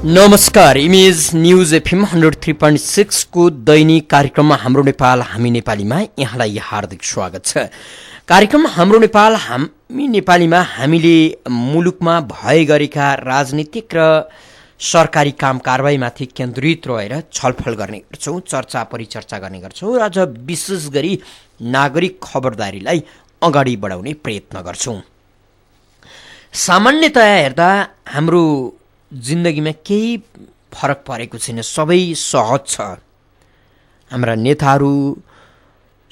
नमस्कार, image news FM 103.6 को दैनिक कार्यक्रममा हाम्रो नेपाल हामी नेपालीमा यहाँलाई हार्दिक स्वागत छ। कार्यक्रम हाम्रो नेपाल हामी नेपालीमा हामीले मुलुकमा भए गरेका राजनीतिक र सरकारी काम कारबाहीमाथि केन्द्रित रहेर छलफल गर्ने गर्छौं, चर्चा परिचर्चा गर्ने गर्छौं र अझ विशेष गरी नागरिक खबरदारीलाई अगाडि बढाउने प्रयत्न गर्छौं। सामान्यतया हेर्दा हाम्रो जिन्दगीमा केही फरक परेको छैन, सबै सहज छ। हाम्रा नेताहरू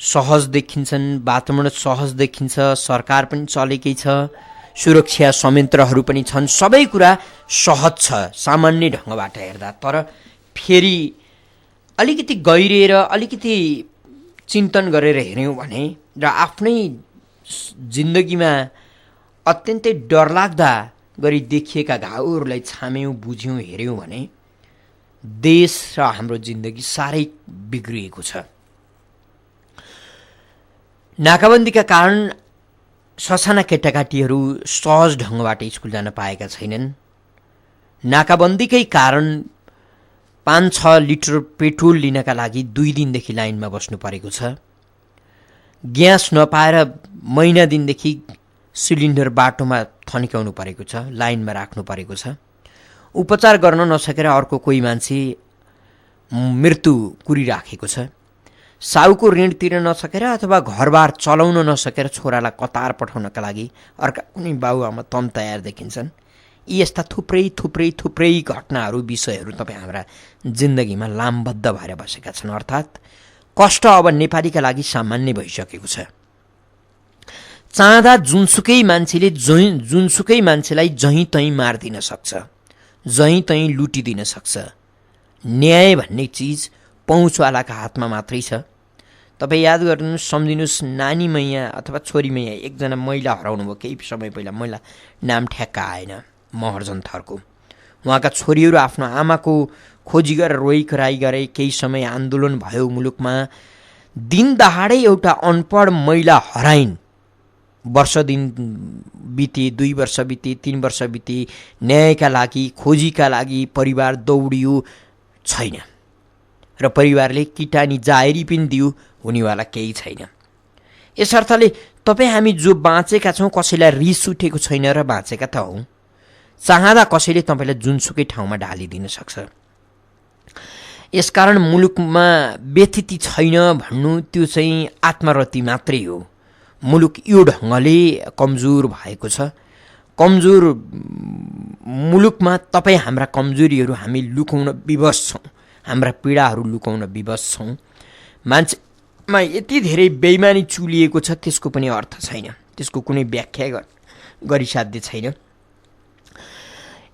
सहज देखिन्छन्, वातावरण सहज देखिन्छ, सरकार पनि चलेकै छ, सुरक्षा संयन्त्रहरू पनि छन्, सबै कुरा सहज छ सामान्य ढङ्गबाट हेर्दा। तर फेरि अलिकति गहिरिएर अलिकति चिन्तन गरेर हेऱ्यौँ भने र आफ्नै जिन्दगीमा अत्यन्तै डरलाग्दा गरी देखिएका घाउहरूलाई छाम्यौँ, बुझ्यौँ, हेऱ्यौँ भने देश र हाम्रो जिन्दगी साह्रै बिग्रिएको छ। नाकाबन्दीका कारण ससाना केटाकेटीहरू सहज ढङ्गबाट स्कुल जान पाएका छैनन्। नाकाबन्दीकै कारण 5-6 लिटर पेट्रोल लिनका लागि 2 दिनदेखि लाइनमा बस्नु परेको छ। ग्यास नपाएर महिना दिनदेखि सिलिन्डर बाटोमा थन्काउनु परेको छ, लाइनमा राख्नु परेको छ। उपचार गर्न नसकेर अर्को कोही मान्छे मृत्यु कुरिराखेको छ। साउको ऋण तिर्न नसकेर अथवा घरबार चलाउन नसकेर छोरालाई कतार पठाउनका लागि अर्का कुनै बाबुआमा तम तयार देखिन्छन्। यी यस्ता थुप्रै घटनाहरू, विषयहरू तपाईँ हाम्रा जिन्दगीमा लामबद्ध भएर बसेका छन्। अर्थात् कष्ट अब नेपालीका लागि सामान्य भइसकेको छ। चाहँदा जुनसुकै मान्छेलाई जहीँ तहीँ मारिदिन सक्छ, जहीँ तहीँ लुटिदिन सक्छ। न्याय भन्ने चिज पहुँचवालाका हातमा मात्रै छ। तपाईँ याद गर्नुहोस्, सम्झिनुहोस्, नानी मैया अथवा छोरी मैया एकजना महिला हराउनु भयो केही समय पहिला। महिला नाम ठ्याक्क आएन, महर्जन थरको। उहाँका छोरीहरू आफ्नो आमाको खोजी गरेर रोइकराई गरे। केही समय आन्दोलन भयो मुलुकमा। दिन दहाडै एउटा अनपढ महिला हराइन्। वर्ष दिन बिते, 2 वर्ष बिते, 3 वर्ष बिते, न्यायका लागि, खोजीका लागि परिवार दौडियो, छैन। र परिवारले किटानी जाहेरी पनि दियो, हुनेवाला केही छैन। यस अर्थले तपाईँ हामी जो बाँचेका छौँ, कसैलाई रिस उठेको छैन र बाँचेका त हौँ। चाहँदा कसैले तपाईँलाई जुनसुकै ठाउँमा ढालिदिन सक्छ। यसकारण मुलुकमा व्यथिति छैन भन्नु त्यो चाहिँ आत्मरति मात्रै हो। मुलुक यो ढङ्गले कमजोर भएको छ। कमजोर मुलुकमा तपाईँ हाम्रा कमजोरीहरू हामी लुकाउन विवश छौँ, हाम्रा पीडाहरू लुकाउन विवश छौँ। मान्छेमा यति धेरै बेइमानी चुलिएको छ, त्यसको पनि अर्थ छैन, त्यसको कुनै व्याख्या गरिसाध्य छैन।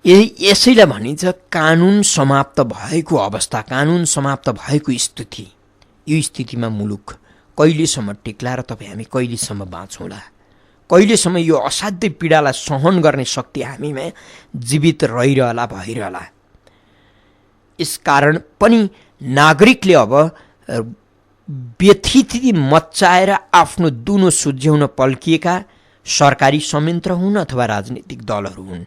यसैलाई भनिन्छ कानुन समाप्त भएको अवस्था, कानुन समाप्त भएको स्थिति। यो स्थितिमा मुलुक कहिलेसम्म टिक्ला र तपाईँ हामी कहिलेसम्म बाँचौँला? कहिलेसम्म यो असाध्य पीडालाई सहन गर्ने शक्ति हामीमा जीवित रहिरहला, भइरहला? यसकारण पनि नागरिकले अब व्यथिति मच्चाएर आफ्नो दुनो सुझ्याउन पल्किएका सरकारी संयन्त्र हुन् अथवा राजनीतिक दलहरू हुन्,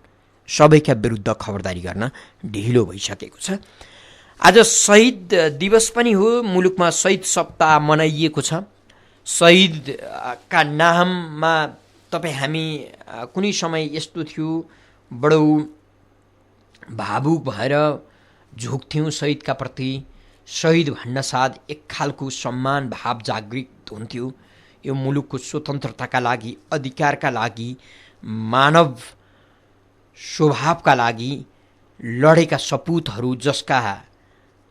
सबैका विरुद्ध खबरदारी गर्न ढिलो भइसकेको छ। आज शहीद दिवस पनि हो। मुलुकमा शहीद सप्ताह मनाइएको छ। शहीदका नाममा तपाईँ हामी कुनै समय यस्तो थियो, बडो भावुक भएर झुक्थ्यौँ शहीदका प्रति। शहीद भन्न साथ एक खालको सम्मान भाव जागृत हुन्थ्यो। यो मुलुकको स्वतन्त्रताका लागि, अधिकारका लागि, मानव स्वभावका लागि लडेका सपुतहरू, जसका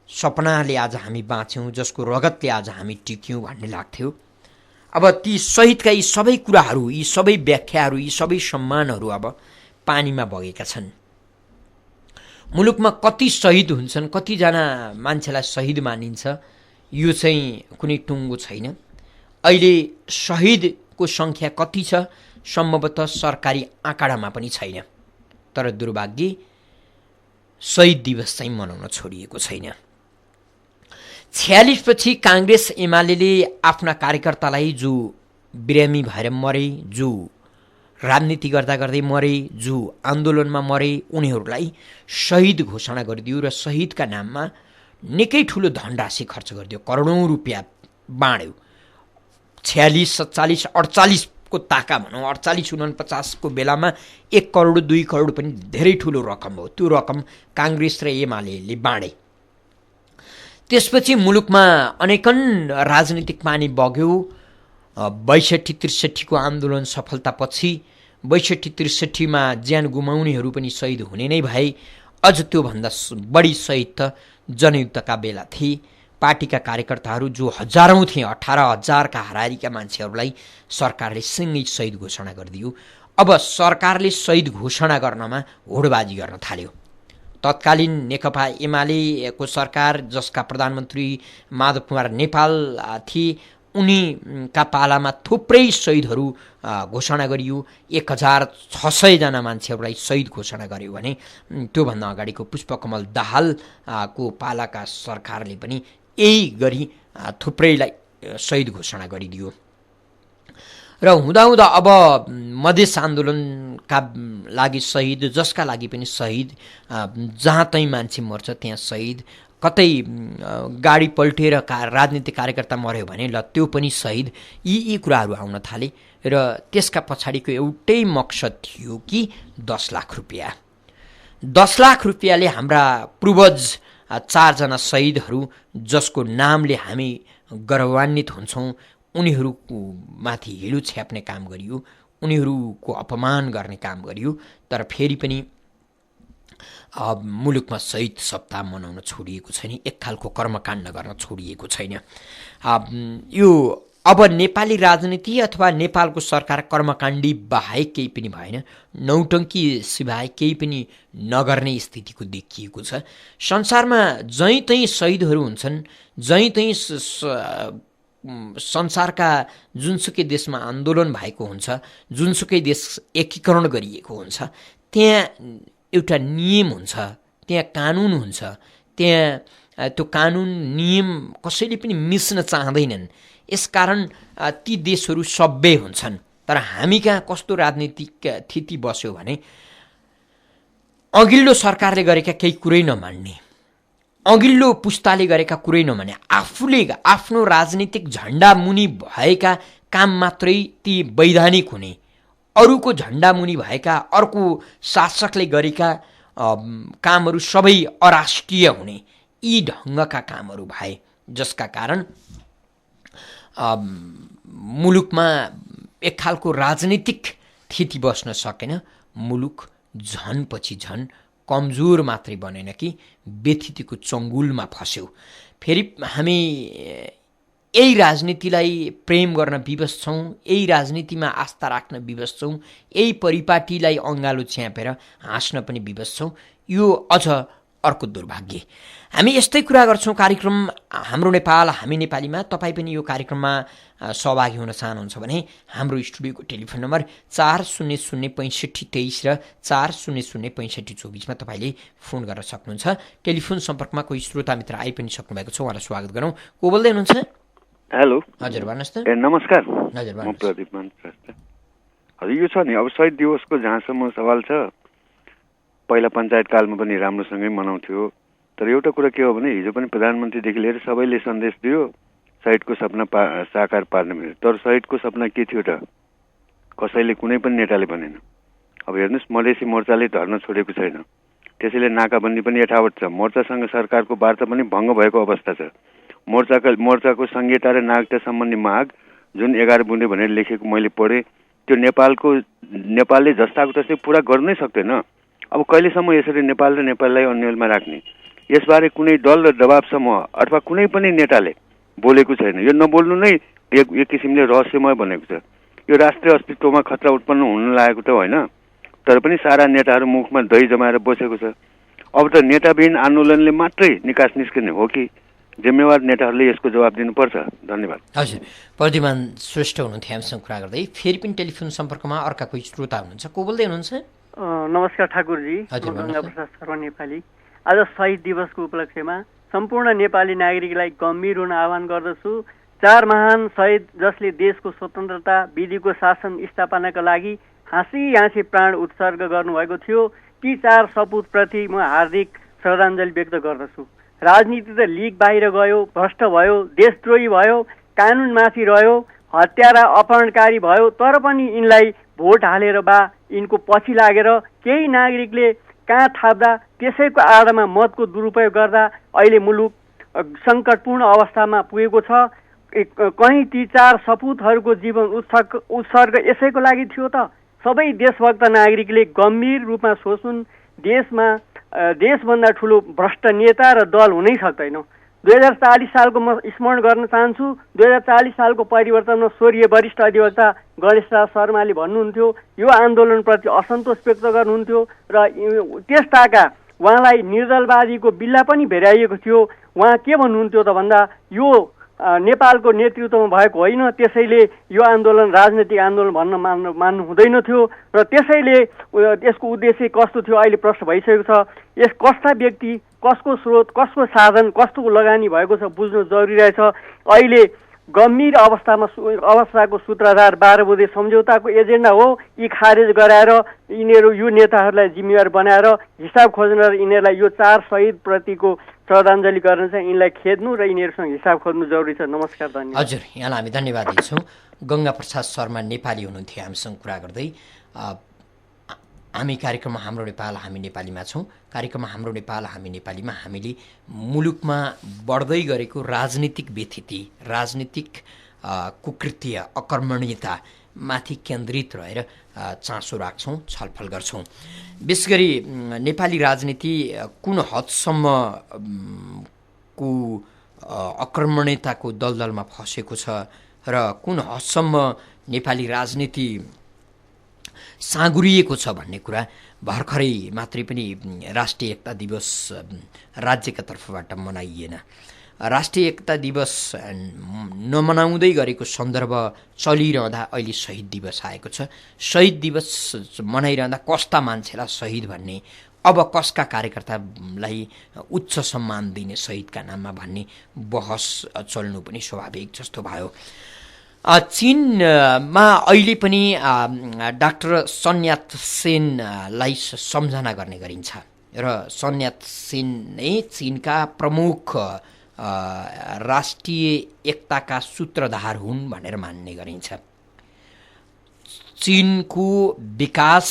सपनाले आज हामी बाँच्यौँ, जसको रगतले आज हामी टिक्यौँ भन्ने लाग्थ्यो। अब ती शहीदका यी सबै कुराहरू, यी सबै व्याख्याहरू, यी सबै सम्मानहरू अब पानीमा बगेका छन्। मुलुकमा कति शहीद हुन्छन्, कतिजना मान्छेलाई शहीद मानिन्छ, यो चाहिँ कुनै टुङ्गो छैन। अहिले शहीदको सङ्ख्या कति छ सम्भवतः सरकारी आँकडामा पनि छैन। तर दुर्भाग्य शहीद दिवस चाहिँ मनाउन छोडिएको छैन। 46 पछि काङ्ग्रेस एमाले आफ्ना कार्यकर्तालाई जो बिरामी भएर मरे, जो राजनीति गर्दा गर्दै मरे, जो आन्दोलनमा मरे, उनीहरूलाई शहीद घोषणा गरिदियो र शहीदका नाममा निकै ठुलो धनराशि खर्च गरिदियो, करोडौँ रुपियाँ बाँड्यो। 46, 47, 48को ताका भनौँ, 48, 49 को बेलामा 1 करोड 2 करोड पनि धेरै ठुलो रकम हो। त्यो रकम काङ्ग्रेस र एमाले बाँडे। त्यसपछि मुलुकमा अनेकन राजनीतिक पानी बग्यो। 62-63 को आन्दोलन सफलतापछि 62-63 ज्यान गुमाउनेहरू पनि शहीद हुने नै भए। अझ त्योभन्दा बढी शहीद त जनयुद्धका बेला थिए। पार्टीका कार्यकर्ताहरू जो हजारौँ थिए, 18,000 का हाराहारीका मान्छेहरूलाई सरकारले सँगै शहीद घोषणा गरिदियो। अब सरकारले शहीद घोषणा गर्नमा होडबाजी गर्न थाल्यो। तत्कालीन नेकपा एमालेको सरकार, जसका प्रधानमन्त्री माधव कुमार नेपाल थिए, उनीका पालामा थुप्रै शहीदहरू घोषणा गरियो। 1,600 जना मान्छेहरूलाई शहीद घोषणा गर्यो भने त्योभन्दा अगाडिको पुष्पकमल दाहालको पालाका सरकारले पनि यही गरी थुप्रैलाई शहीद घोषणा गरिदियो। र हुँदाहुँदा अब मधेस आन्दोलनका लागि शहीद, जसका लागि पनि शहीद, जहाँ तहीँ मान्छे मर्छ त्यहाँ शहीद, कतै गाडी पल्टेर राजनीतिक कार्यकर्ता मर्यो भने ल त्यो पनि शहीद, यी कुराहरू आउन थाले। र त्यसका पछाडिको एउटै मकसद थियो कि 10 लाख रुपियाँ। 10 लाख रुपियाँले हाम्रा पूर्वज 4 जना शहीदहरू, जसको नामले हामी गौरवान्वित हुन्छौँ, उनीहरूको माथि हिलो छ्याप्ने काम गरियो, उनीहरूको अपमान गर्ने काम गरियो। तर फेरि पनि मुलुकमा शहीद सप्ताह मनाउन छोडिएको छैन, एक खालको कर्मकाण्ड गर्न छोडिएको छैन। यो अब नेपाली राजनीति अथवा नेपालको सरकार कर्मकाण्डी बाहेक केही पनि भएन, नौटङ्की सिवाय केही पनि नगर्ने स्थितिको देखिएको छ। संसारमा जहीँ तहीँ शहीदहरू हुन्छन्, जहीँ तहीँ संसारका जुनसुकै देशमा आन्दोलन भएको हुन्छ, जुनसुकै देश एकीकरण गरिएको हुन्छ, त्यहाँ एउटा नियम हुन्छ, त्यहाँ कानुन हुन्छ। त्यहाँ त्यो कानुन नियम कसैले पनि मिच्न चाहँदैनन्। यसकारण ती देशहरू सभ्य हुन्छन्। तर हामी कहाँ कस्तो राजनीतिक स्थिति बस्यो भने अघिल्लो सरकारले गरेका केही कुरै नमान्ने, अघिल्लो पुस्ताले गरेका कुरै नमान्ने, आफूले आफ्नो राजनीतिक झन्डा मुनि भएका काम मात्रै ती वैधानिक हुने, अरूको झन्डा मुनि भएका अर्को शासकले गरेका कामहरू सबै अराष्ट्रिय हुने, यी ढङ्गका कामहरू भए, जसका कारण मुलुकमा एक खालको राजनीतिक स्थिति बस्न सकेन। मुलुक झन पछि झन कमजोर मात्रै बनेन कि व्यथितिको चङ्गुलमा फस्यो। फेरि हामी यही राजनीतिलाई प्रेम गर्न विवश छौँ, यही राजनीतिमा आस्था राख्न विवश छौँ, यही परिपाटीलाई अँगालो च्यापेर हाँस्न पनि विवश छौँ। यो अझ अर्को दुर्भाग्य। हामी यस्तै कुरा गर्छौँ कार्यक्रम हाम्रो नेपाल हामी नेपालीमा। तपाईँ पनि यो कार्यक्रममा सहभागी हुन चाहनुहुन्छ भने हाम्रो स्टुडियोको टेलिफोन नम्बर 40065323 र 40065324 तपाईँले फोन गर्न सक्नुहुन्छ। टेलिफोन सम्पर्कमा कोही श्रोता मित्र आइ पनि सक्नु भएको छ, उहाँलाई स्वागत गरौँ। को बोल्दै हुनुहुन्छ? हेलो, हजुर भन्नुहोस् त। नमस्कार। हजुर म प्रदीप मान श्रेष्ठ। हजुर, यो छ नि अब शहीद दिवसको जहाँसम्म सवाल छ, पहिला पञ्चायत कालमा पनि राम्रोसँगै मनाउँथ्यो। तर एउटा कुरा के हो भने हिजो पनि प्रधानमन्त्रीदेखि लिएर सबैले सन्देश दियो शहीदको सपना साकार पार्ने भनेर। तर शहीदको सपना के थियो त? कसैले, कुनै पनि नेताले भनेन। अब हेर्नुहोस्, मधेसी मोर्चाले धर्न छोडेको छैन, त्यसैले नाकाबन्दी पनि यथावत छ। मोर्चासँग सरकारको वार्ता पनि भङ्ग भएको अवस्था छ। मोर्चाको संहिता र नागरिकता सम्बन्धी माग जुन 11 बुँदे भनेर लेखेको मैले पढेँ, त्यो नेपालले जस्ताको तस्तै पुरा गर्नै सक्दैन। अब कहिलेसम्म यसरी नेपाल र नेपाललाई अन्यलमा राख्ने? यसबारे कुनै दल र दबाव समूह अथवा कुनै पनि नेताले बोलेको छैन। यो नबोल्नु नै एक किसिमले रहस्यमय बनेको छ। यो राष्ट्रिय अस्तित्वमा खतरा उत्पन्न हुन लागेको त होइन, तर पनि सारा नेताहरू मुखमा दही जमाएर बसेको छ। अब त नेताविहीन आन्दोलनले मात्रै निकास निस्किने हो कि जिम्मेवार नेताहरूले यसको जवाब दिनुपर्छ। धन्यवाद। हजुर, प्रद्युमान श्रेष्ठ हुनुहुन्थ्यो हामीसँग कुरा गर्दै। फेरि पनि टेलिफोन सम्पर्कमा अर्का कोही श्रोता हुनुहुन्छ। को बोल्दै हुनुहुन्छ? नमस्कार ठाकुरजी, गङ्गा प्रसाद शर्मा नेपाली। आज शहीद दिवसको उपलक्ष्यमा सम्पूर्ण नेपाली नागरिकलाई गम्भीर हुन आह्वान गर्दछु। 4 महान शहीद जसले देशको स्वतन्त्रता, विधिको शासन स्थापनाका लागि हाँसी प्राण उत्सर्ग गर्नुभएको थियो। ती 4 सपुतप्रति म हार्दिक श्रद्धाञ्जली व्यक्त गर्दछु। राजनीति त लिग बाहिर गयो, भ्रष्ट भयो, देशद्रोही भयो, कानुनमाथि रह्यो, हत्यारा अपहरणकारी भयो, तर पनि यिनलाई भोट हालेर यिनको पछि लागेर केही नागरिकले कहाँ थाप्दा त्यसैको आधारमा मतको दुरुपयोग गर्दा अहिले मुलुक सङ्कटपूर्ण अवस्थामा पुगेको छ। कहीँ ती 4 सपुतहरूको जीवन उत्सर्ग यसैको लागि थियो त? सबै देशभक्त नागरिकले गम्भीर रूपमा सोच्नुन्। देशभन्दा ठुलो भ्रष्ट नेता र दल हुनै सक्दैन। 2040 सालको म स्मरण गर्न चाहन्छु। 2040 सालको परिवर्तनमा स्वर्गीय वरिष्ठ अधिवक्ता गणेश राज शर्माले भन्नुहुन्थ्यो, यो आन्दोलनप्रति असन्तोष व्यक्त गर्नुहुन्थ्यो र त्यस ताका उहाँलाई निर्दलवादीको बिल्ला पनि भेराइएको थियो। उहाँ के भन्नुहुन्थ्यो त भन्दा यो नेपालको नेतृत्वमा भएको होइन, त्यसैले यो आन्दोलन राजनैतिक आन्दोलन भन्न मान्नु हुँदैन थियो र त्यसैले यसको उद्देश्य कस्तो थियो अहिले प्रश्न भइसकेको छ। यस कस्ता व्यक्ति, कसको स्रोत, कसको साधन, कस्तो लगानी भएको छ बुझ्नु जरुरी रहेछ। अहिले गम्भीर अवस्थाको सूत्रधार 12 बुँदे सम्झौताको एजेन्डा हो। यी खारेज गराएर यिनीहरू यो नेताहरूलाई जिम्मेवार बनाएर हिसाब खोज्न र यिनीहरूलाई यो 4 शहीदप्रतिको श्रद्धाञ्जली गर्न चाहिँ यिनलाई खेद्नु र यिनीहरूसँग हिसाब खोज्नु जरुरी छ। नमस्कार, धन्यवाद। हजुर, यहाँलाई हामी धन्यवाद दिन्छौँ। गङ्गा प्रसाद शर्मा नेपाली हुनुहुन्थ्यो हामीसँग कुरा गर्दै। हामी कार्यक्रममा हाम्रो नेपाल हामी नेपालीमा छौँ। कार्यक्रममा हाम्रो नेपाल हामी नेपालीमा हामीले मुलुकमा बढ्दै गरेको राजनीतिक व्यथिति, राजनीतिक कुकृत्य, अकर्मण्यता माथि केन्द्रित रहेर चासो राख्छौँ, छलफल गर्छौँ। विशेष गरी नेपाली राजनीति कुन हदसम्म को अकर्मण्यताको दलदलमा फँसेको छ र कुन हदसम्म नेपाली राजनीति साँगुरिएको छ भन्ने कुरा भर्खरै मात्रै पनि राष्ट्रिय एकता दिवस राज्यका तर्फबाट मनाइएन। राष्ट्रिय एकता दिवस नमनाउँदै गरेको सन्दर्भ चलिरहँदा अहिले शहीद दिवस आएको छ। शहीद दिवस मनाइरहँदा कस्ता मान्छेलाई शहीद भन्ने, अब कसका कार्यकर्तालाई उच्च सम्मान दिने शहीदका नाममा भन्ने बहस चल्नु पनि स्वाभाविक जस्तो भयो। चीनमा अहिले पनि डाक्टर सन यात सेनलाई सम्झना गर्ने गरिन्छ र सन यात सेन नै चीनका प्रमुख राष्ट्रिय एकताका सूत्रधार हुन् भनेर मान्ने गरिन्छ। चीनको विकास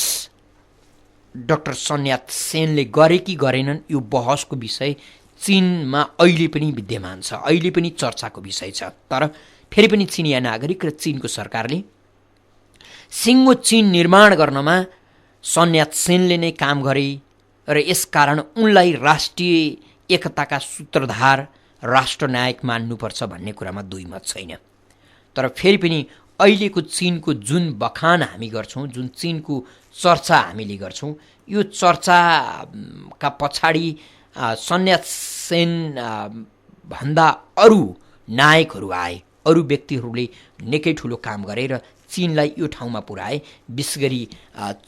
डाक्टर सन यात सेनले गरे कि गरेनन् यो बहसको विषय चीनमा अहिले पनि विद्यमान छ, अहिले पनि चर्चाको विषय छ। तर फेरि पनि चिनिया नागरिक र चीनको सरकारले सिङ्गो चीन निर्माण गर्नमा सन यात सेनले नै काम गरे र यसकारण उनलाई राष्ट्रिय एकताका सूत्रधार, राष्ट्रनायक मान्नुपर्छ भन्ने कुरामा दुई मत छैन। तर फेरि पनि अहिलेको चीनको जुन बखान हामी गर्छौँ, जुन चीनको चर्चा हामीले गर्छौँ, यो चर्चाका पछाडि सन यात सेन भन्दा अरू नायकहरू आए, अरू व्यक्तिहरूले निकै ठुलो काम गरे र चीनलाई यो ठाउँमा पुर्याए। विशेष गरी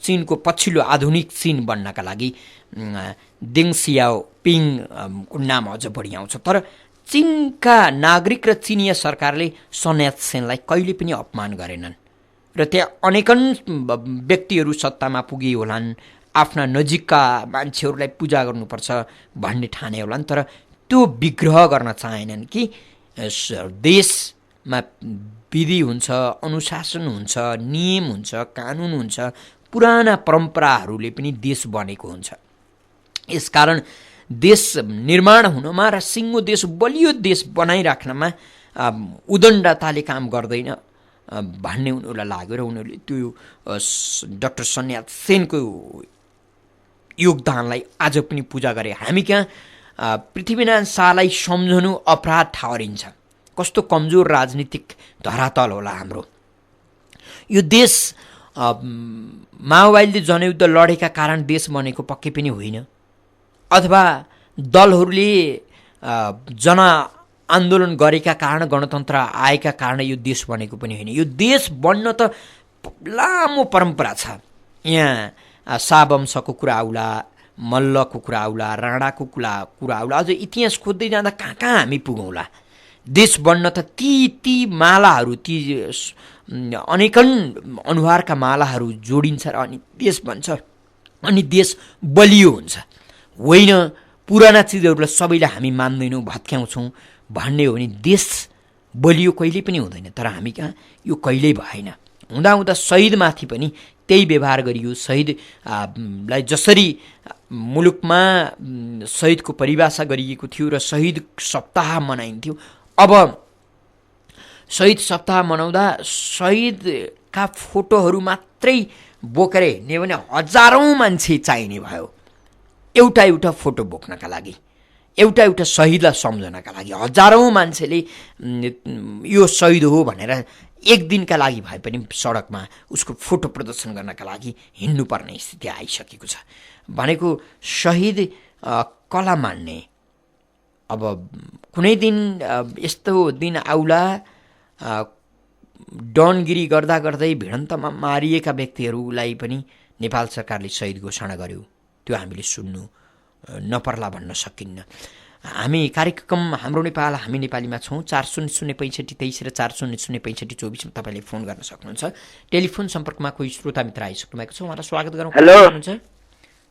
चीनको पछिल्लो आधुनिक चीन बन्नका लागि देङ सियाओपिङको नाम अझ बढी आउँछ। तर चीनका नागरिक र चिनिया सरकारले सन यात सेनलाई कहिले पनि अपमान गरेनन् र त्यहाँ अनेकन व्यक्तिहरू सत्तामा पुगे होलान्, आफ्ना नजिकका मान्छेहरूलाई पूजा गर्नुपर्छ भन्ने ठाने होलान्, तर त्यो विग्रह गर्न चाहेनन् कि देशमा विधि हुन्छ, अनुशासन हुन्छ, नियम हुन्छ, कानुन हुन्छ, पुराना परम्पराहरूले पनि देश बनेको हुन्छ। यसकारण देश निर्माण हुनमा र सिङ्गो देश, बलियो देश बनाइराख्नमा उदण्डताले काम गर्दैन भन्ने उनीहरूलाई लाग्यो र उनीहरूले त्यो डाक्टर सन यात सेनको योगदानलाई आज पनि पूजा गरे। हामी कहाँ पृथ्वीनारायण शाहलाई सम्झनु अपराध ठहरिन्छ। कस्तो कमजोर राजनीतिक धरातल होला हाम्रो यो देश। माओवादीले जनयुद्ध लडेका कारण देश बनेको पक्कै पनि होइन, अथवा दलहरूले जनआन्दोलन गरेका कारण, गणतन्त्र आएका कारण यो देश बनेको पनि होइन। यो देश बन्न त लामो परम्परा छ। यहाँ शाहवंशको कुरा आउला, मल्लको कुरा आउला, राणाको कुरा आउला, अझ इतिहास खोज्दै जाँदा कहाँ कहाँ हामी पुगौँला। देश बन्न त ती मालाहरू ती अनेकन अनुहारका मालाहरू जोडिन्छ र अनि देश बन्छ, अनि देश बलियो हुन्छ। होइन पुराना चिजहरूलाई सबैलाई हामी मान्दैनौँ, भत्क्याउँछौँ भन्ने हो भने देश बलियो कहिल्यै पनि हुँदैन। तर हामी कहाँ यो कहिल्यै भएन। हुँदाहुँदा शहीदमाथि पनि त्यही व्यवहार गरियो। शहीदलाई जसरी मुलुकमा शहीदको परिभाषा गरिएको थियो र शहीद सप्ताह मनाइन्थ्यो, अब शहीद सप्ताह मनाउँदा शहीदका फोटोहरू मात्रै बोकेर हिँड्ने भने हजारौँ मान्छे चाहिने भयो एउटा एउटा फोटो बोक्नका लागि, एउटा एउटा शहीदलाई सम्झनका लागि। हजारौँ मान्छेले यो शहीद हो भनेर एक दिनका लागि भए पनि सडकमा उसको फोटो प्रदर्शन गर्नका लागि हिँड्नुपर्ने स्थिति आइसकेको छ। भनेको शहीद कला मान्ने। अब कुनै दिन यस्तो दिन आउला डनगिरी गर्दा गर्दै भिडन्तमा मारिएका व्यक्तिहरूलाई पनि नेपाल सरकारले शहीद घोषणा गर्यो, त्यो हामीले सुन्नु नपर्ला भन्न सकिन्न। हामी कार्यक्रम हाम्रो नेपाल हामी नेपालीमा छौँ। 40065323 र 40065324 तपाईँले फोन गर्न सक्नुहुन्छ। टेलिफोन सम्पर्कमा कोही श्रोता मित्र आइसक्नु भएको छ, उहाँलाई स्वागत गरौँ। हेलो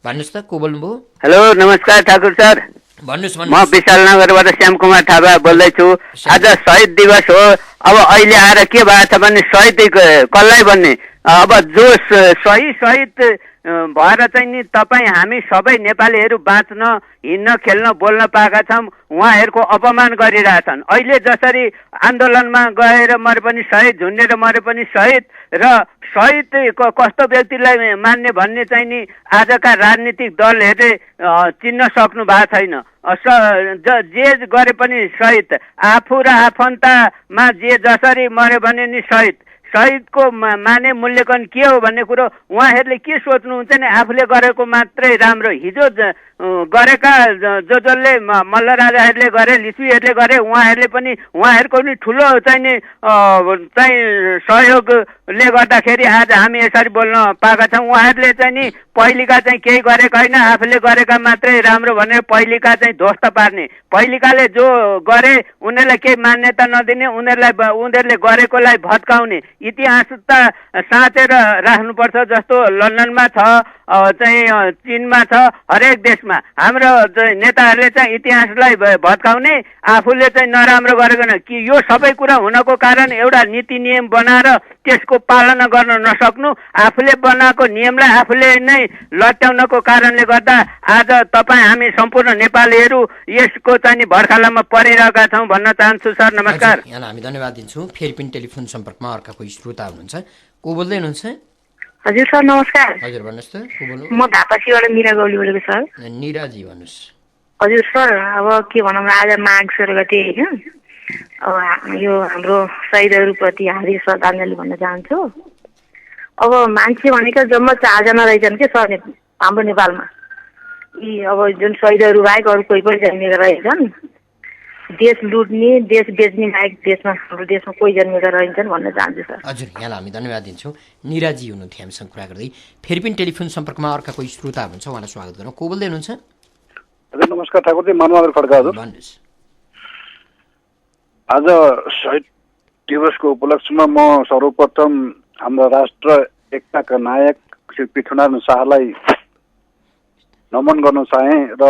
भन्नुहोस् त, को बोल्नुभयो? हेलो नमस्कार ठाकुर सर, भन्नुहोस्। म विशालनगरबाट श्याम कुमार थापा बोल्दैछु। आज शहीद दिवस हो। अब अहिले आएर के भएको छ भने शहीद कसलाई भन्ने, अब जो सही शहीद भएर चाहिँ नि तपाईँ हामी सबै नेपालीहरू बाँच्न हिँड्न खेल्न बोल्न पाएका छौँ, उहाँहरूको अपमान गरिरहेछन्। अहिले जसरी आन्दोलनमा गएर मरे पनि शहीद, झुन्डेर मरे पनि शहीद, र शहीद कस्तो व्यक्तिलाई मान्ने भन्ने चाहिँ नि आजका राजनीतिक दलहरूले चिन्न सक्नु भएको छैन। जे गरे पनि शहीद, आफू र आफन्तमा जे जसरी मरे भने नि शहीद। शहीदको माने मूल्याङ्कन के हो भन्ने कुरो उहाँहरूले के सोच्नुहुन्छ नि, आफूले गरेको मात्रै राम्रो। हिजो गरेका जसले मल्ल राजाहरूले गरे, लिच्छवीहरूले गरे, उहाँहरूले पनि उहाँहरूको पनि ठुलो चाहिँ नि सहयोगले गर्दाखेरि आज हामी यसरी बोल्न पाएका छौँ। उहाँहरूले चाहिँ नि पहिलेका चाहिँ केही गरेका होइन, आफूले गरेका मात्रै राम्रो भनेर पहिलेका चाहिँ ध्वस्त पार्ने, पहिलेकाले जो गरे उनीहरूलाई केही मान्यता नदिने, उनीहरूले गरेकोलाई भत्काउने इतिहास त साँचेर राख्नुपर्छ। जस्तो लन्डनमा छ, चाहिँ चीनमा छ, हरेक देशमा हाम्रो नेताहरूले चाहिँ इतिहासलाई भत्काउने, आफूले चाहिँ नराम्रो गरेको कि यो सबै कुरा हुनको कारण एउटा नीति नियम बनाएर त्यसको पालना गर्न नसक्नु, आफूले बनाएको नियमलाई आफूले नै लट्याउनको कारणले गर्दा आज तपाईँ हामी सम्पूर्ण नेपालीहरू यसको चाहिँ भर्खलामा परिरहेका छौँ भन्न चाहन्छु। सर नमस्कार। यहाँलाई हामी धन्यवाद दिन्छौँ। फेरि पनि टेलिफोन सम्पर्कमा अर्का कोही श्रोता हुनुहुन्छ, को बोल्दै हुनुहुन्छ? हजुर सर नमस्कार। हजुर भन्नुहोस् त, को बोल्नु? म धापासीबाट निरा गौली बोलेको सर। निराजी भन्नुहोस्। हजुर सर, अब के भनौँ, आज माघ 16 गते होइन, अब यो हाम्रो शहीदहरूप्रति हार्दिक श्रद्धाञ्जली भन्न चाहन्छु। अब मान्छे भनेको जम्मा 4 जना रहेछन् के सर हाम्रो नेपालमा। यी अब जुन शहीदहरू बाहेक अरू कोही पनि जन्मिएका रहेछन्। देश लुट्ने, देश बेच्ने बाहेक देशमा हाम्रो देशमा कोही जन्मिएका रहन्छन् भन्न चाहन्छु सर। हजुर यहाँलाई हामी धन्यवाद दिन्छौँ। निराजी हुनुहुन्थ्यो हामीसँग कुरा गर्दै। फेरि पनि टेलिफोन सम्पर्कमा अर्का कोही श्रोता हुनुहुन्छ, उहाँलाई स्वागत गरौँ। को बोल्दै हुनुहुन्छ? हजुर नमस्कार ठाकुरजी, मनबहादुर खड्का हजुर। भन्नुहोस्। आज शहीद दिवसको उपलक्ष्यमा म सर्वप्रथम हाम्रो राष्ट्र एकताका नायक श्री पृथ्वीनारायण शाहलाई नमन गर्न चाहे र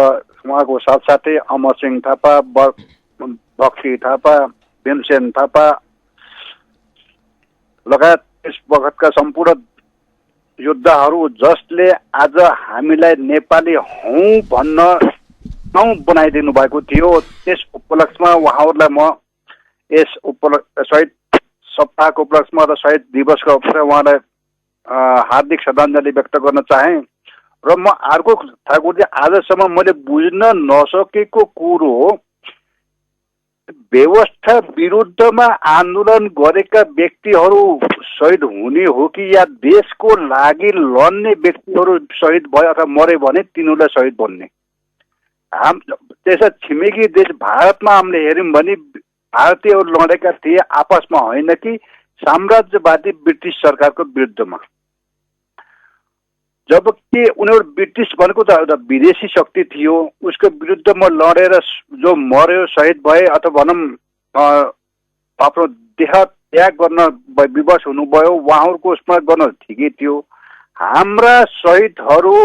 उहाँको साथसाथै अमर सिंह थापा, बक्सी थापा, भीमसेन थापा लगायत यस वखतका सम्पूर्ण योद्धाहरू जसले आज हामीलाई नेपाली हौँ भन्न बनाइदिनु भएको थियो, त्यस उपलक्ष्यमा उहाँहरूलाई म यस शहीद सप्ताहको उपलक्ष्यमा र शहीद दिवसको उपलक्ष्यमा उहाँलाई हार्दिक श्रद्धाञ्जली व्यक्त गर्न चाहे। र म अर्को ठाकुरजी, आजसम्म मैले बुझ्न नसकेको कुरो व्यवस्था विरुद्धमा आन्दोलन गरेका व्यक्तिहरू शहीद हुने हो कि या देशको लागि लड्ने व्यक्तिहरू शहीद भए अथवा मरे भने तिनीहरूलाई शहीद भन्ने। त्यसै छिमेकी देश भारतमा हामीले हेऱ्यौँ भने भारतीयहरू लडेका थिए आपसमा, होइन कि साम्राज्यवादी ब्रिटिस सरकारको विरुद्धमा। जबकि उनीहरू ब्रिटिस भनेको त एउटा विदेशी शक्ति थियो, उसको विरुद्धमा लडेर जो मर्यो शहीद भए अथवा भनौँ आफ्नो देह त्याग गर्न विवश हुनुभयो, उहाँहरूको उसमा गर्न ठिकै थियो। हाम्रा शहीदहरू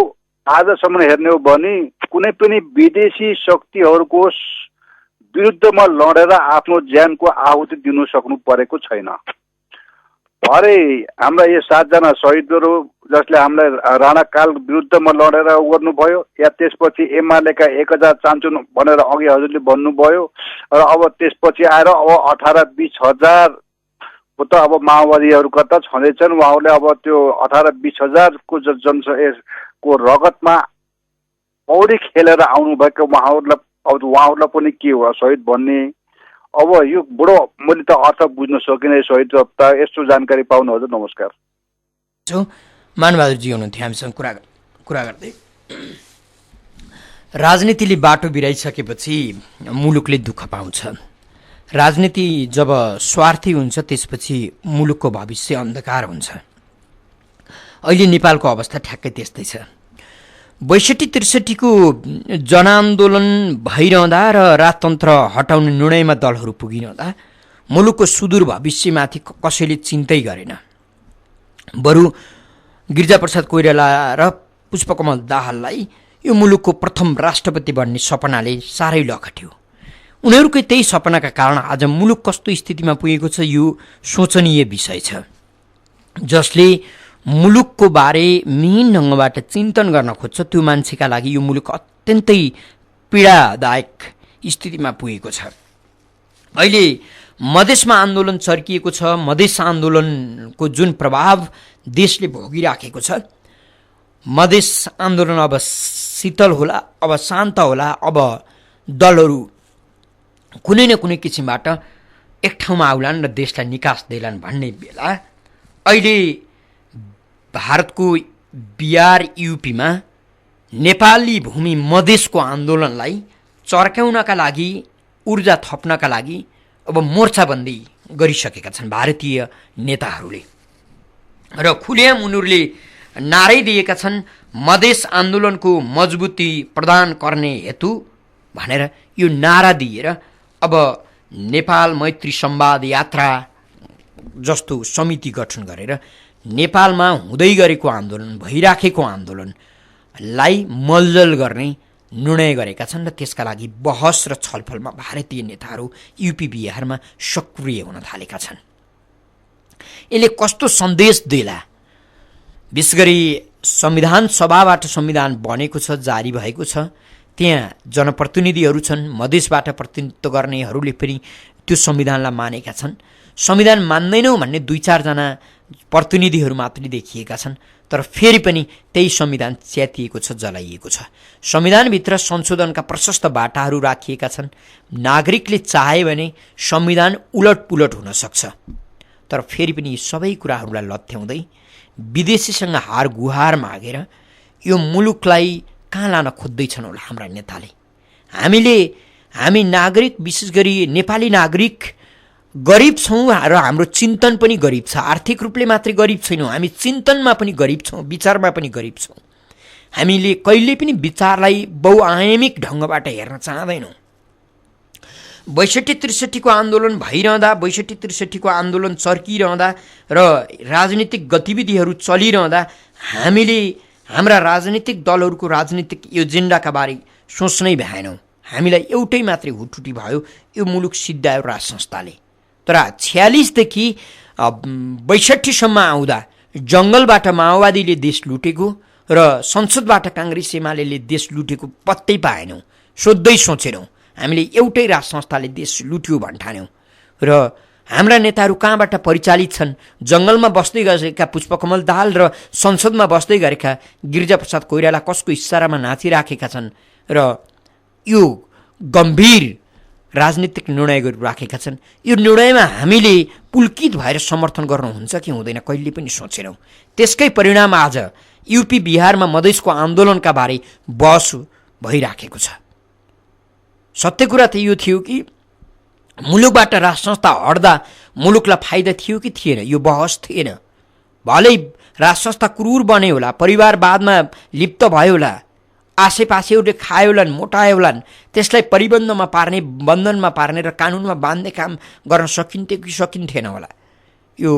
आजसम्म हेर्ने हो भने कुनै पनि विदेशी शक्तिहरूको विरुद्धमा लडेर आफ्नो ज्यानको आहुति दिनु सक्नु परेको छैन। भरे हाम्रा यो 7 जना शहीदहरू जसले हामीलाई राणाकाल विरुद्धमा लडेर गर्नुभयो, या त्यसपछि एमालेका 1000 चान्चुन भनेर अघि हजुरले भन्नुभयो, र अब त्यसपछि आएर अब 18-20 हजार त अब माओवादीहरूका त छँदैछन्। उहाँहरूले अब त्यो 18-20 हजारको जनसको रगतमा पौडी खेलेर आउनुभएको उहाँहरूलाई पनि के हो शहीद भन्ने। अब यो बुढो मैले त अर्थ बुझ्न सकिनँ शहीद त यस्तो जानकारी पाउनु हजुर। नमस्कार। मानबहादुरजी हुनुहुन्थ्यो हामीसँग कुरा गर्दै। राजनीतिले बाटो बिराइसकेपछि मुलुकले दुःख पाउँछ। राजनीति जब स्वार्थी हुन्छ त्यसपछि मुलुकको भविष्य अन्धकार हुन्छ। अहिले नेपालको अवस्था ठ्याक्कै त्यस्तै छ। 62-63 को जनआन्दोलन भइरहँदा र राजतन्त्र हटाउने निर्णयमा दलहरू पुगिरहँदा मुलुकको सुदूर भविष्यमाथि कसैले चिन्तै गरेन। बरु गिरिजाप्रसाद कोइराला र पुष्पकमल दाहाललाई यो मुलुकको प्रथम राष्ट्रपति बन्ने सपनाले साह्रै लखट्यो। उनीहरूकै त्यही सपनाका कारण आज मुलुक कस्तो स्थितिमा पुगेको छ यो सोचनीय विषय छ। जसले मुलुकको बारे मिहिन ढङ्गबाट चिन्तन गर्न खोज्छ त्यो मान्छेका लागि यो मुलुक अत्यन्तै पीडादायक स्थितिमा पुगेको छ। अहिले मधेसमा आन्दोलन चर्किएको छ। मधेस आन्दोलनको जुन प्रभाव देशले भोगिराखेको छ, मधेस आन्दोलन अब शीतल होला, अब शान्त होला, अब दलहरू कुनै न कुनै किसिमबाट एक ठाउँमा आउलान् र देशलाई निकास देलान् भन्ने बेला अहिले भारतको बिहार युपीमा नेपाली भूमि मधेसको आन्दोलनलाई चर्काउनका लागि, ऊर्जा थप्नका लागि अब मोर्चाबन्दी गरिसकेका छन् भारतीय नेताहरूले। र खुलेआम उनीहरूले नारै दिएका छन् मधेस आन्दोलनको मजबुती प्रदान गर्ने हेतु भनेर यो नारा दिएर अब नेपाल मैत्री संवाद यात्रा जस्तो समिति गठन गरेर नेपालमा हुँदै गरेको आन्दोलन, भइराखेको आन्दोलनलाई मलजल गर्ने निर्णय गरेका छन् र त्यसका लागि बहस र छलफलमा भारतीय नेताहरू युपी बिहारमा सक्रिय हुन थालेका छन्। यसले कस्तो सन्देश देला? विशेष गरी संविधान सभाबाट संविधान बनेको छ, जारी भएको छ, त्यहाँ जनप्रतिनिधिहरू छन्, मधेसबाट प्रतिनिधित्व गर्नेहरूले पनि त्यो संविधानलाई मानेका छन्। संविधान मान्दैनौँ भन्ने 2-4 जना प्रतिनिधिहरू मात्रै देखिएका छन्, तर फेरि पनि त्यही संविधान च्यातिएको छ, जलाइएको छ। संविधानभित्र संशोधनका प्रशस्त बाटाहरू राखिएका छन्। नागरिकले चाहे भने संविधान उलटपुलट हुन सक्छ, तर फेरि पनि यी सबै कुराहरूलाई लथ्याउँदै विदेशीसँग हार गुहार मागेर यो मुलुकलाई कहाँ लान खोज्दैछन् होला हाम्रा नेताले। हामी नागरिक, विशेष गरी नेपाली नागरिक गरिब छौँ र हाम्रो चिन्तन पनि गरिब छ। आर्थिक रूपले मात्रै गरिब छैनौँ, हामी चिन्तनमा पनि गरिब छौँ, विचारमा पनि गरिब छौँ। हामीले कहिले पनि विचारलाई बहुआयामिक ढङ्गबाट हेर्न चाहँदैनौँ। 62-63 को आन्दोलन भइरहँदा, 62-63 को आन्दोलन चर्किरहँदा र राजनीतिक गतिविधिहरू चलिरहँदा हामीले हाम्रा राजनीतिक दलहरूको राजनीतिक एजेन्डाका बारे सोच्नै भएनौँ। हामीलाई एउटै मात्रै हुटुटी भयो, यो मुलुक सिद्धायो राज संस्थाले। तर 46 देखि 62 सम्म आउँदा जङ्गलबाट माओवादीले देश लुटेको र संसदबाट काङ्ग्रेस एमाले देश लुटेको पत्तै पाएनौँ। सोध्दै सोचेनौँ, हामीले एउटै राज संस्थाले देश लुट्यो भन्ठान्यौँ। र हाम्रा नेताहरू कहाँबाट परिचालित छन्? जङ्गलमा बस्दै गरेका पुष्पकमल दाहाल र संसदमा बस्दै गरेका गिरिजाप्रसाद कोइराला कसको इसारामा नाचिराखेका छन् र यो गम्भीर राजनीतिक निर्णय गरिराखेका छन्। यो निर्णयमा हामीले पुलकित भएर समर्थन गर्नुहुन्छ कि हुँदैन कहिले पनि सोचेनौँ। त्यसकै परिणाम आज युपी बिहारमा मधेसको आन्दोलनका बारे बहस भइराखेको छ। सत्य कुरा त यो थियो कि मुलुकबाट राज संस्था हट्दा मुलुकलाई फाइदा थियो कि थिएन, यो बहस थिएन। भलै राज संस्था क्रूर बन्यो होला, परिवारवादमा लिप्त भयो होला, आसेपासेहरूले खायोलान् मोटायोलान् त्यसलाई परिबन्धमा पार्ने बन्धनमा पार्ने र कानुनमा बाँध्ने काम गर्न सकिन्थ्यो कि सकिन्थेन होला। यो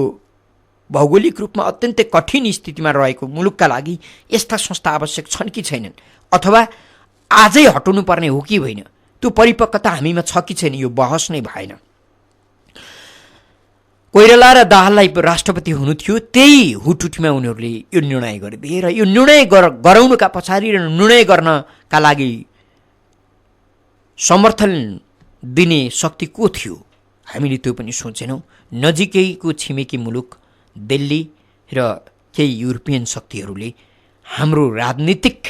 भौगोलिक रूपमा अत्यन्तै कठिन स्थितिमा रहेको मुलुकका लागि यस्ता संस्था आवश्यक छन् कि छैनन्, अथवा आजै हटाउनु पर्ने हो कि होइन, त्यो परिपक्वता हामीमा छ कि छैन, यो बहस नै भएन। कोइराला र दाहाललाई राष्ट्रपति हुनु थियो, त्यही हुटुटीमा उनीहरूले यो निर्णय गरिदिए र यो निर्णय गराउनुका पछाडि र निर्णय गर्नका लागि समर्थन दिने शक्ति को थियो हामीले त्यो पनि सोचेनौँ। नजिकैको छिमेकी मुलुक दिल्ली र केही युरोपियन शक्तिहरूले हाम्रो राजनीतिक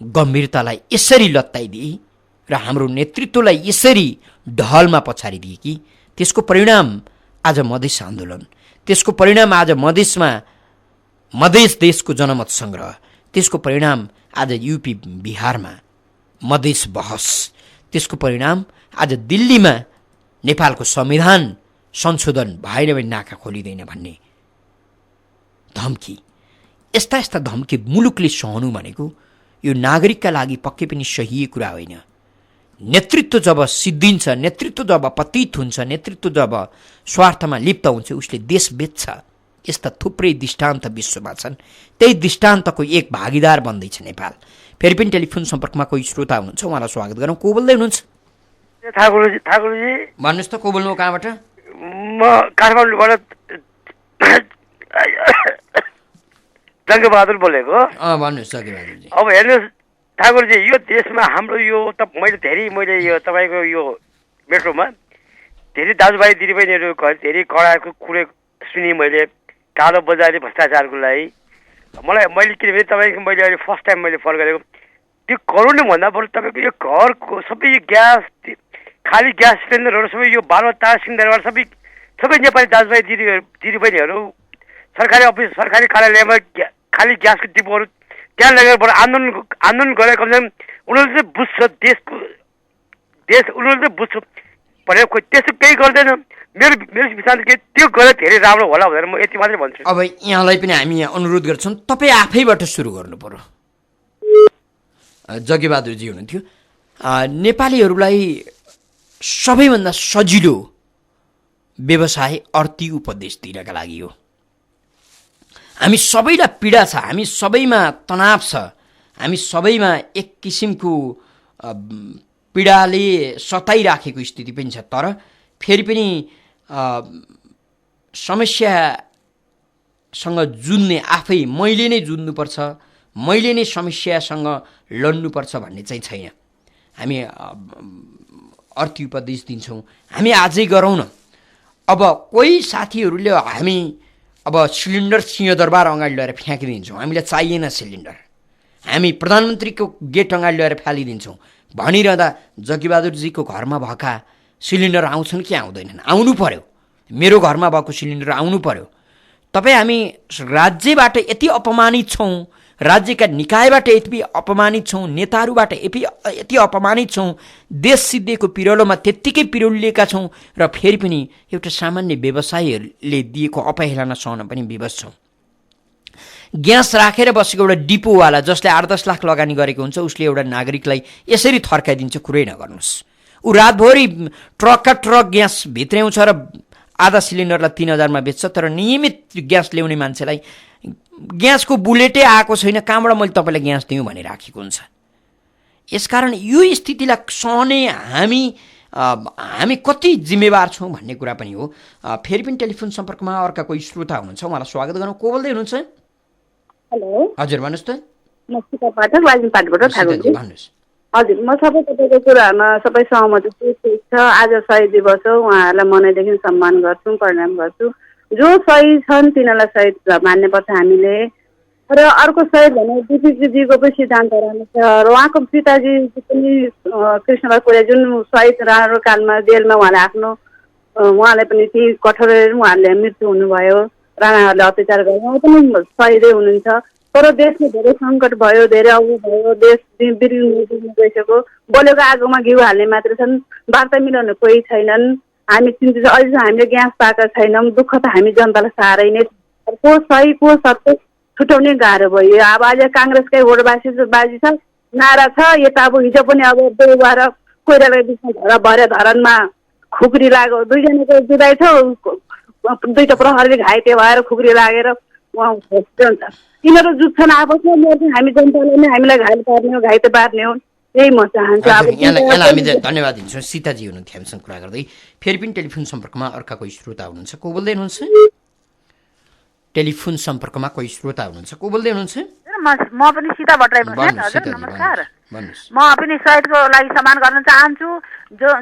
गम्भीरतालाई यसरी लत्ताइदिए र हाम्रो नेतृत्वलाई यसरी ढलमा पछाडिदिए कि त्यसको परिणाम आज मधेस आन्दोलन, त्यसको परिणाम आज मधेसमा मधेस देशको जनमत सङ्ग्रह, त्यसको परिणाम आज युपी बिहारमा मधेस बहस, त्यसको परिणाम आज दिल्लीमा नेपालको संविधान संशोधन भएर पनि नाका खोलिँदैन भन्ने धम्की। यस्ता यस्ता धम्की मुलुकले सहनु भनेको यो नागरिकका लागि पक्कै पनि सही कुरा होइन। नेतृत्व जब सिद्धिन्छ, नेतृत्व जब पतित हुन्छ, नेतृत्व जब स्वार्थमा लिप्त हुन्छ, उसले देश बेच्छ। यस्ता थुप्रै दृष्टान्त विश्वमा छन्, त्यही दृष्टान्तको एक भागीदार बन्दैछ नेपाल। फेरि पनि टेलिफोन सम्पर्कमा कोही श्रोता हुनुहुन्छ, उहाँलाई स्वागत गरौँ। को बोल्दै हुनुहुन्छ? ठाकुरजी भन्नुहोस् त, को बोल्नु कहाँबाट? म काठमाडौँबाट जङ्गबहादुर बोलेको। भन्नुहोस् जङ्गबहादुरजी। अब हेर्नुहोस् ठाकुरजी, यो देशमा हाम्रो यो त मैले यो तपाईँको यो मेट्रोमा धेरै दाजुभाइ दिदीबहिनीहरू धेरै कडाको कुरो सुने मैले, कालो बजारी भ्रष्टाचारको लागि। मैले किनभने तपाईँको मैले अहिले फर्स्ट टाइम मैले फल गरेको त्यो गराउनु भन्दा बरु तपाईँको यो घरको सबै ग्यास, खाली ग्यास सिलिन्डरहरू सबै यो बालुवाटार सिलिन्डरबाट सबै नेपाली दाजुभाइ दिदीबहिनीहरू सरकारी अफिस, सरकारी कार्यालयमा खाली ग्यासको डिपोहरू त्यहाँ लगेर आन्दोलन गरेर कमसेकम उनीहरूले चाहिँ बुझ्छ देश उनीहरूले चाहिँ बुझ्छ भनेर खोइ त्यस्तो केही गर्दैन। मेरो विचार के त्यो गरेर धेरै राम्रो होला भनेर म यति मात्रै भन्छु। अब यहाँलाई पनि हामी अनुरोध गर्छौँ, तपाईँ आफैबाट सुरु गर्नु पर्यो। जङ्गबहादुरजी हुनुहुन्थ्यो। नेपालीहरूलाई सबैभन्दा सजिलो व्यवसाय अर्थी उपदेश दिनका लागि हो। हामी सबैलाई पीडा छ, हामी सबैमा तनाव छ, हामी सबैमा एक किसिमको पीडाले सताइराखेको स्थिति पनि छ। तर फेरि पनि समस्यासँग जुझ्ने आफै मैले नै जुझ्नुपर्छ, मैले नै समस्यासँग लड्नुपर्छ भन्ने चाहिँ छैन। हामी अर्थी उपदेश दिन्छौँ, हामी आजै गरौँ न। अब कोही साथीहरूले हामी अब सिलिन्डर सिंहदरबार अगाडि ल्याएर फ्याँकिदिन्छौँ, हामीलाई चाहिएन सिलिन्डर, हामी प्रधानमन्त्रीको गेट अगाडि ल्याएर फालिदिन्छौँ भनिरहँदा जङ्गबहादुरजीको घरमा भएका सिलिन्डर आउँछन् कि आउँदैनन्? आउनु पर्यो। मेरो घरमा भएको सिलिन्डर आउनु पर्यो। तपाईँ हामी राज्यबाट यति अपमानित छौँ, राज्यका निकायबाट यति अपमानित छौँ, नेताहरूबाट यति अपमानित छौँ, देश सिद्धिएको पिरोलोमा त्यत्तिकै पिरोलिएका छौँ र फेरि पनि एउटा सामान्य व्यवसायीहरूले दिएको अपहेलना सहन पनि विवश छौँ। ग्यास राखेर बसेको एउटा डिपोवाला जसले 8-10 लाख लगानी गरेको हुन्छ, उसले एउटा नागरिकलाई यसरी थर्काइदिन्छ, कुरै नगर्नुहोस्। ऊ रातभरि ट्रकका ट्रक ग्यास भित्र्याउँछ र आधा सिलिन्डरलाई 3000मा बेच्छ, तर नियमित ग्यास ल्याउने मान्छेलाई ग्यासको बुलेटै आएको छैन, कहाँबाट मैले तपाईँलाई ग्यास दिउँ भने राखेको हुन्छ। यसकारण यो स्थितिलाई सहने हामी कति जिम्मेवार छौँ भन्ने कुरा पनि हो। फेरि पनि टेलिफोन सम्पर्कमा अर्का कोही श्रोता हुनुहुन्छ, उहाँलाई स्वागत गरौँ। को बोल्दै हुनुहुन्छ? हेलो, हजुर भन्नुहोस् त। म सीता पाठक राजनपाटबाट ठाकुरजी। भन्नुहोस्। हजुर, म सबै तपाईँको कुरामा सबै सहमत छु। ठिक छ, आज शहीद दिवस हो, उहाँहरूलाई मनैदेखि सम्मान गर्छौँ, प्रणाम गर्छु। जो शहीद छन् तिनीहरूलाई शहीद मान्नुपर्छ हामीले। र अर्को शहीद भने डिपिजीको पनि सिद्धान्त राम्रो छ र उहाँको पिताजी पनि कृष्णबहादुर कोइराला जुन शहीद राम्रो कालमा जेलमा उहाँलाई पनि ती कठोर उहाँहरूले मृत्यु हुनुभयो, राणाहरूले अत्याचार गरे, उहाँ पनि शहीदै हुनुहुन्छ। तर देशमा धेरै सङ्कट भयो, धेरै अघि भयो, देश बिग्रिनु गइसक्यो। बोलेको आगोमा घिउ हाल्ने मात्र छन्, वार्ता मिलाउने कोही छैनन्। हामी चिन्तित, अहिलेसम्म हामीले ग्यास पाएका छैनौँ। दुःख त हामी जनतालाई साह्रै नै, को सही को सत्य छुट्याउने गाह्रो भयो। अब आज काङ्ग्रेसकै भोट बाजी छ, नारा छ। यता अब हिजो पनि अब देउवा र कोइराला बिचमा झगडा भएर धरानमा खुकुरी लाग्यो, 2 जनाको जुदाइ छ, 2टा प्रहरीले घाइते भएर खुकुरी लागेर उहाँ हस्पिटल छ। यिनीहरू जुत्छन् आपसमा, मर्छन्, हामी जनताले नै हामीलाई घाइते पार्ने हो, घाइते पार्ने हो, यही म चाहन्छु। अब हामी धन्यवाद दिन्छौँ। सीताजी हुनुहुन्थ्यो हामीसँग कुरा गर्दै। फेरि पनि टेलिफोन सम्पर्कमा अर्का कोही श्रोता हुनुहुन्छ, को बोल्दै हुनुहुन्छ? टेलिफोन सम्पर्कमा कोही श्रोता हुनुहुन्छ, को बोल्दै हुनुहुन्छ? म पनि सीता भट्टराई बस्छु। हजुर नमस्कार। म पनि शहीदको लागि सम्मान गर्न चाहन्छु।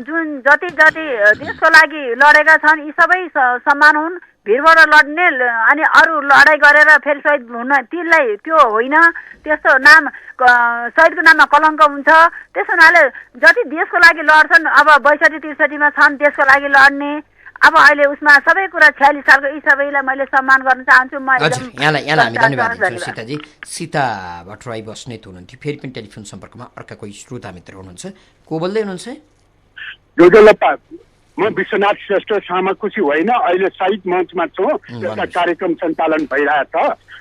जुन जति देशको लागि लडेका छन् यी सबै सम्मान हुन्। भिरबाट लड्ने अनि अरू लडाइँ गरेर फेरि शहीद हुन तिनलाई त्यो होइन, त्यस्तो नाम शहीदको नाममा कलङ्क हुन्छ। त्यस हुनाले जति देशको लागि लड्छन्, अब 62-63 छन् देशको लागि लड्ने, अब अहिले उसमा सबै कुरा 46 सालको यी सबैलाई मैले सम्मान गर्न चाहन्छु। म यहाँलाई हामी धन्यवाद दिन्छौँ सीताजी। सीता भट्टराई बस्नेत हुनुहुन्थ्यो। फेरि पनि टेलिफोन सम्पर्कमा अर्का कोही श्रोता मित्र हुनुहुन्छ, को बोल्दै हुनुहुन्छ? म विश्वनाथ श्रेष्ठ सामाकुसी होइन, अहिले शहीद मञ्चमा छु। एउटा कार्यक्रम सञ्चालन भइरहेछ।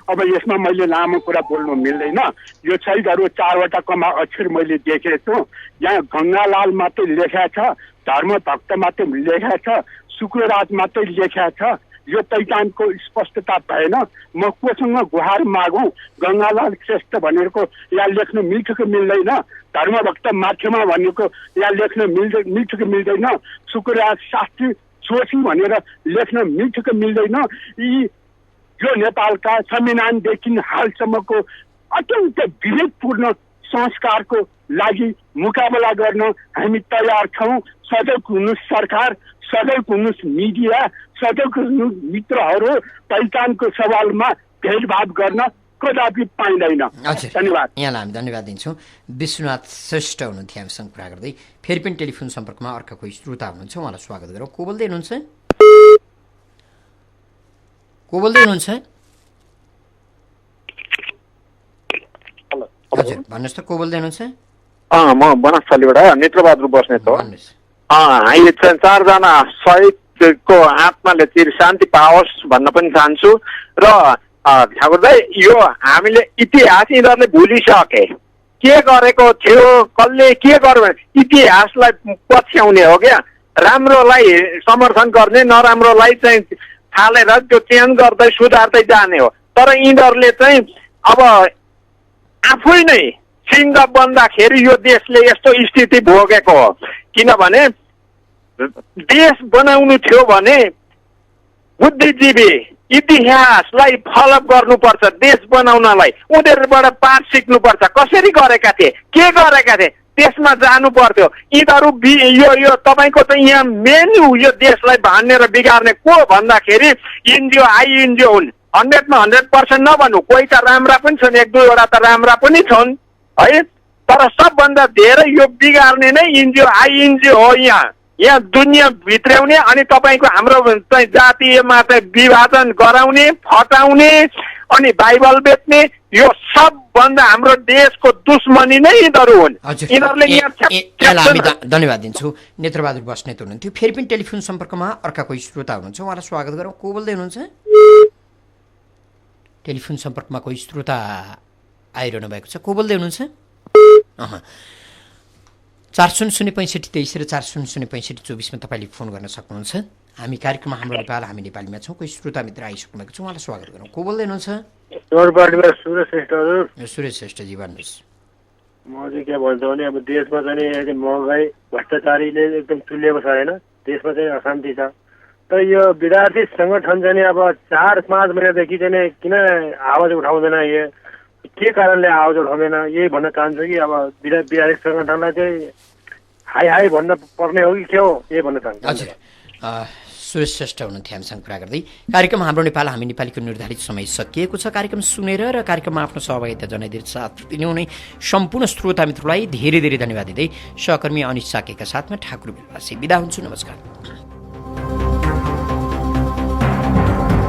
अब यसमा मैले लामो कुरा बोल्नु मिल्दैन। यो शहीदहरू 4वटा कमा अक्षर मैले देखेको छु। यहाँ गङ्गालाल मात्रै लेखेको छ, धर्मभक्त मात्रै लेखेको छ, शुक्रराज मात्रै लेखेको छ। यो पहिचानको स्पष्टता भएन। म कोसँग गुहार मागौँ? गङ्गालाल श्रेष्ठ भनेको यहाँ लेख्न मिल्छ कि मिल्दैन? धर्मभक्त माध्यमा भनेको यहाँ लेख्न मिल्छ कि मिल्दैन? शुक्रराज शास्त्री जोशी भनेर लेख्न मिल्छ कि मिल्दैन? यो नेपालका संविधानदेखि हालसम्मको अत्यन्त विवेकपूर्ण संस्कारको लागि मुकाबला गर्न हामी तयार छौँ। सजग हुनुहोस् सरकार, सजग हुनुहोस् मिडिया, सजग हुनुहोस् मित्रहरू। पहिचानको सवालमा भेदभाव गर्न कदापि पाइँदैन। धन्यवाद। यहाँलाई हामी धन्यवाद दिन्छौँ। विश्वनाथ श्रेष्ठ हुनुहुन्थ्यो हामीसँग कुरा गर्दै। फेरि पनि टेलिफोन सम्पर्कमा अर्का कोही श्रोता हुनुहुन्छ, उहाँलाई स्वागत गरौँ। को बोल्दै हुनुहुन्छ? को बोल्दै हुनुहुन्छ? हजुर भन्नुहोस् त, को बोल्दै हुनुहुन्छ? म बनस्थलीबाट नेत्रबहादुर बस्नेत हो। अहिले 4जना शहीदको आत्माले चिर शान्ति पाओस् भन्न पनि चाहन्छु। र ठाकुर दाइ, यो हामीले इतिहास यिनीहरूले भुलिसके। के गरेको थियो, कसले के गर्यो, इतिहासलाई पछ्याउने हो क्या। राम्रोलाई समर्थन गर्ने, नराम्रोलाई चाहिँ थालेर त्यो चेन्ज गर्दै सुधार्दै जाने हो। तर यिनीहरूले चाहिँ अब आफै नै सिङ्ग बन्दाखेरि यो देशले यस्तो स्थिति भोगेको हो। किनभने देश बनाउनु थियो भने बुद्धिजीवी इतिहासलाई फलोअप गर्नुपर्छ। देश बनाउनलाई उनीहरूबाट पाठ सिक्नुपर्छ। कसरी गरेका थिए, के गरेका थिए, त्यसमा जानु पर्थ्यो। यिनीहरू यो तपाईँको चाहिँ यहाँ मेन यो देशलाई भान्ने र बिगार्ने को भन्दाखेरि एनजिओ एनजिओ हुन्। 100मा 100% नभन्नु, कोही त राम्रा पनि छन्, 1-2वटा त राम्रा पनि छन् है। तर सबभन्दा धेरै यो बिगार्ने नै एनजिओ हो। यहाँ दुनियाँ भित्र्याउने अनि तपाईँको हाम्रो चाहिँ जातीयमा चाहिँ विभाजन गराउने, फटाउने अनि बाइबल बेच्ने, यो सबभन्दा हाम्रो देशको दुश्मनी नै यिनीहरू हुन्। यिनीहरूले हामी धन्यवाद दिन्छु। नेत्रबहादुर बस्नेत हुनुहुन्थ्यो। फेरि पनि टेलिफोन सम्पर्कमा अर्का कोही श्रोता हुनुहुन्छ, उहाँलाई स्वागत गरौँ। को बोल्दै हुनुहुन्छ? टेलिफोन सम्पर्कमा कोही श्रोता आइरहनु भएको छ, को बोल्दै हुनुहुन्छ? 4006523 र 4006524मा तपाईँले फोन गर्न सक्नुहुन्छ। हामी कार्यक्रममा हाम्रो नेपाल हामी नेपालीमा छौँ। कोही श्रोता मित्र आइसक्नु भएको छ, उहाँलाई स्वागत गरौँ। को बोल्दै हुनुहुन्छ? सुरेश श्रेष्ठ। हजुर सुरेश श्रेष्ठजी भन्नुहोस्। म चाहिँ के भन्छ भने अब देशमा चाहिँ महँगाई भ्रष्टाचारीले एकदम चुलिएको छ होइन, देशमा चाहिँ अशान्ति छ। तर यो विद्यार्थी सङ्गठन चाहिँ अब 4-5 महिनादेखि चाहिँ किन आवाज उठाउँदैन, यो के कारणले आवाज उठाउँदैन यही भन्न चाहन्छु कि अब विद्यार्थी सङ्गठनलाई चाहिँ हाई भन्न पर्ने हो कि के हो, यही भन्न चाहन्छु। हजुर सुरेश श्रेष्ठ हुनुहुन्थ्यो हामीसँग कुरा गर्दै। कार्यक्रम हाम्रो नेपाल हामी नेपालीको निर्धारित समय सकिएको छ। कार्यक्रम सुनेर र कार्यक्रममा आफ्नो सहभागिता जनाइदिएर साथ दिनुहुने सम्पूर्ण श्रोता मित्रलाई धेरै धेरै धन्यवाद दिँदै सहकर्मी अनिश साकेका साथमा ठाकुर बिलवासी बिदा हुन्छु। नमस्कार।